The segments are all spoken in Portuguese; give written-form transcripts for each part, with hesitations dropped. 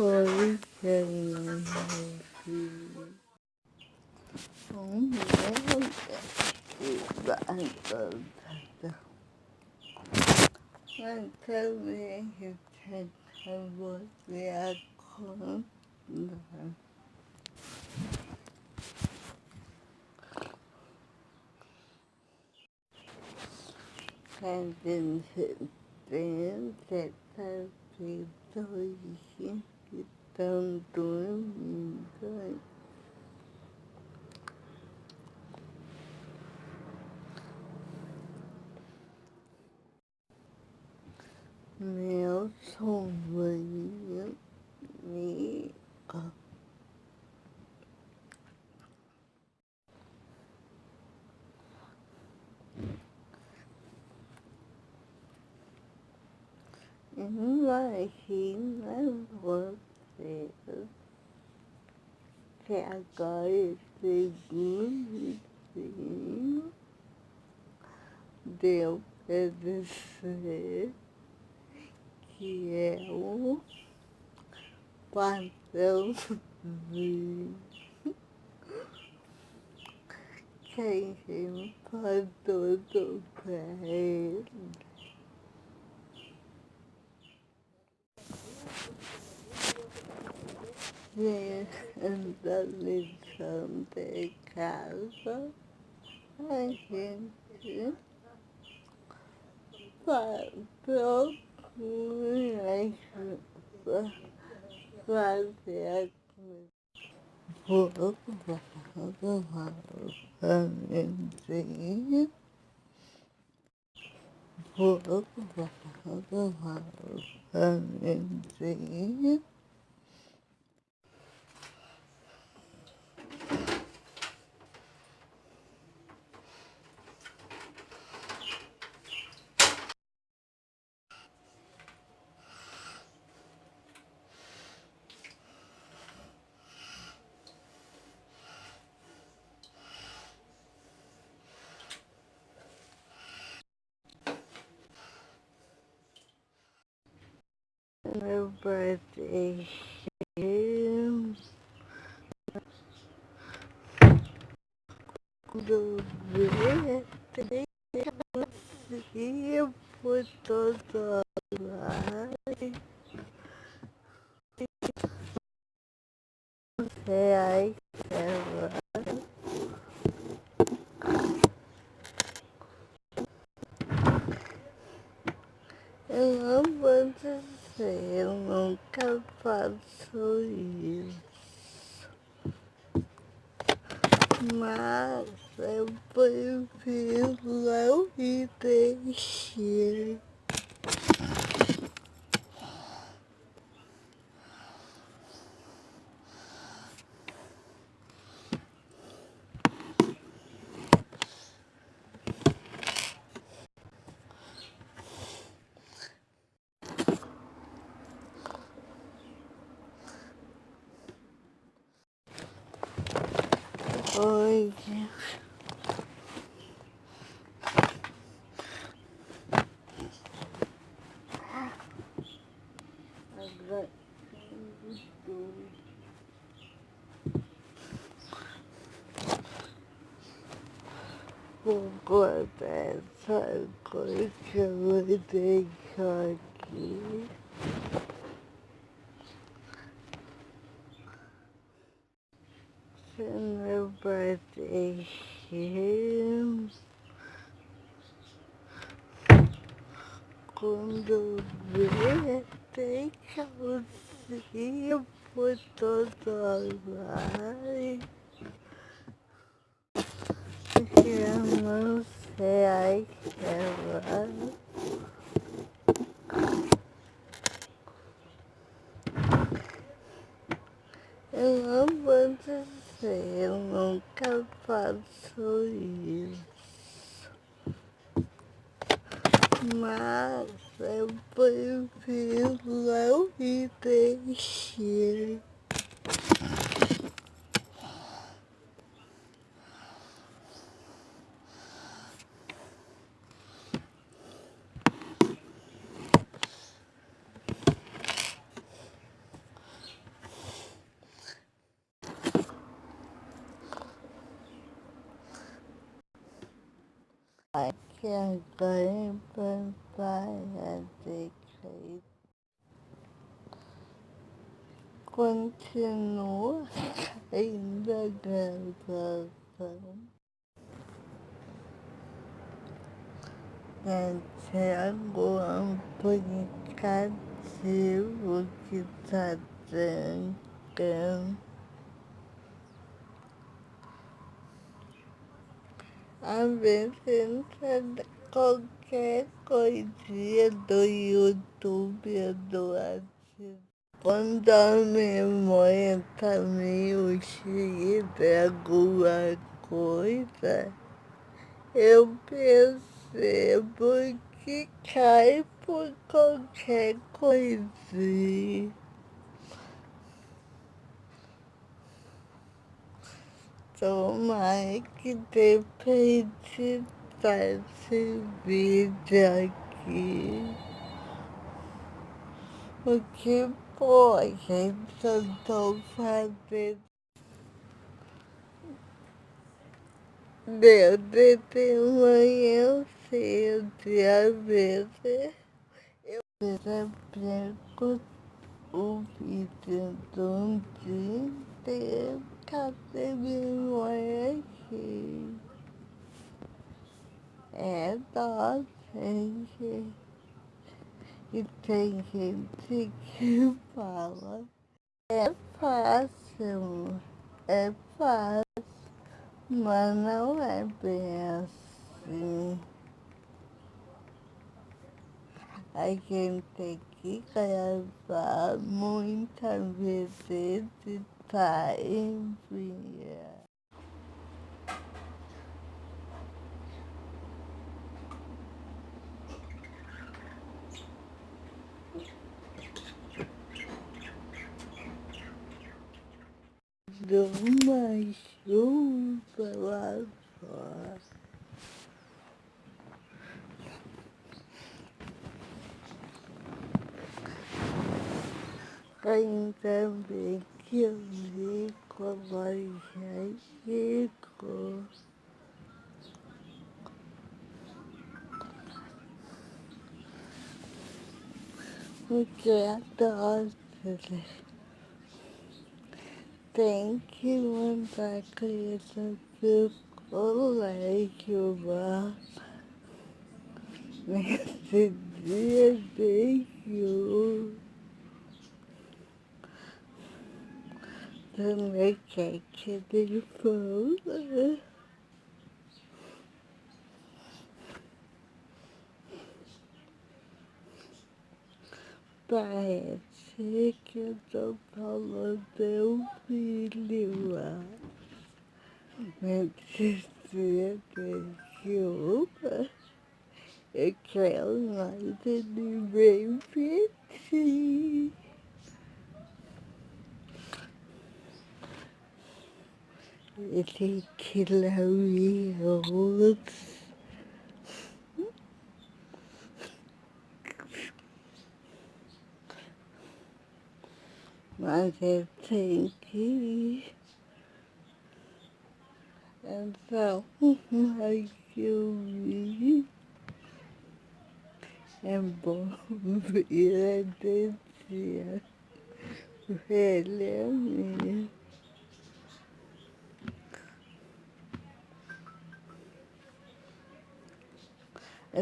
Oi, um mel que batata. Mas também eu tento você a conta. Quando tem 72 que estão dormindo. Meu sobrinho me imagina você que agora esse segundo deu para dizer que é o padrãozinho que a gente passou pra ele. Da lição de casa, a gente procura fazer a coisa. Vou lavar o panelinho, vou lavar o panelinho. Meu birthday do birthday eu por todo lado. Reais, eu não vou dizer, eu nunca faço isso, mas eu prefiro não me deixar. Oi. Agora vou guardar essa coisa que eu vou deixar aqui. Se meu birthday quando ver, tem calcinha por todo lado. Que eu não sei aquela. Eu não vou dizer, eu nunca faço isso, mas eu prefiro não me deixar. que agora papai de continua caindo a gravação. Tem algum aplicativo que tá trancando. Às vezes entra qualquer coisinha do YouTube ou do WhatsApp. Quando a memória tá meio cheia de alguma coisa, eu percebo que cai por qualquer coisinha. Tomara que depois de esse vídeo aqui, o que pode eu tô fazendo desde de manhã cedo, e às vezes eu perco o vídeo de um dia inteiro. Cadê memória aqui? É dó, gente. E tem gente que fala. É fácil, é fácil, mas não é bem assim. A gente tem que gravar muitas vezes e tá enviando. De uma chuva lá fora. Ainda bem que eu vi como já chegou. Porque adoro. Tem que mandar criança pro colégio lá. Nesse dia de chuva. Também quer que ele fala. Parece que eu tô falando do filho lá. Nesse dia de chuva. Eu quero mais ele bem petit. Ele que lambe mas eu tenho que ir. Então, mas eu vi. É bom ver a dentinha velha minha.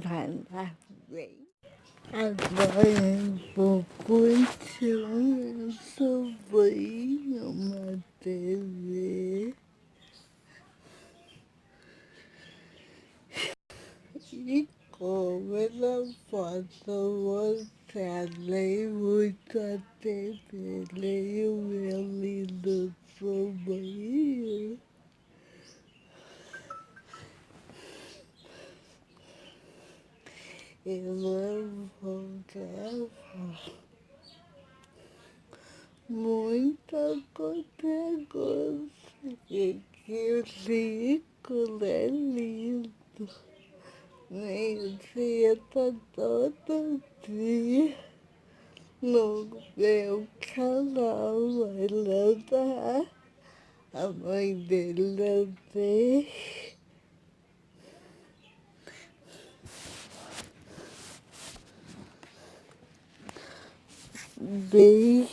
Vai andar bem. Agora eu vou continuar sobre uma TV e como ela foto mostrarei muito a TV, leio meu lindo sobrinho. Eu não vou gravar muita coisa que o rico é lindo. Nem senta todo dia no meu canal, mas não dá. A mãe dele não tem. Beijos.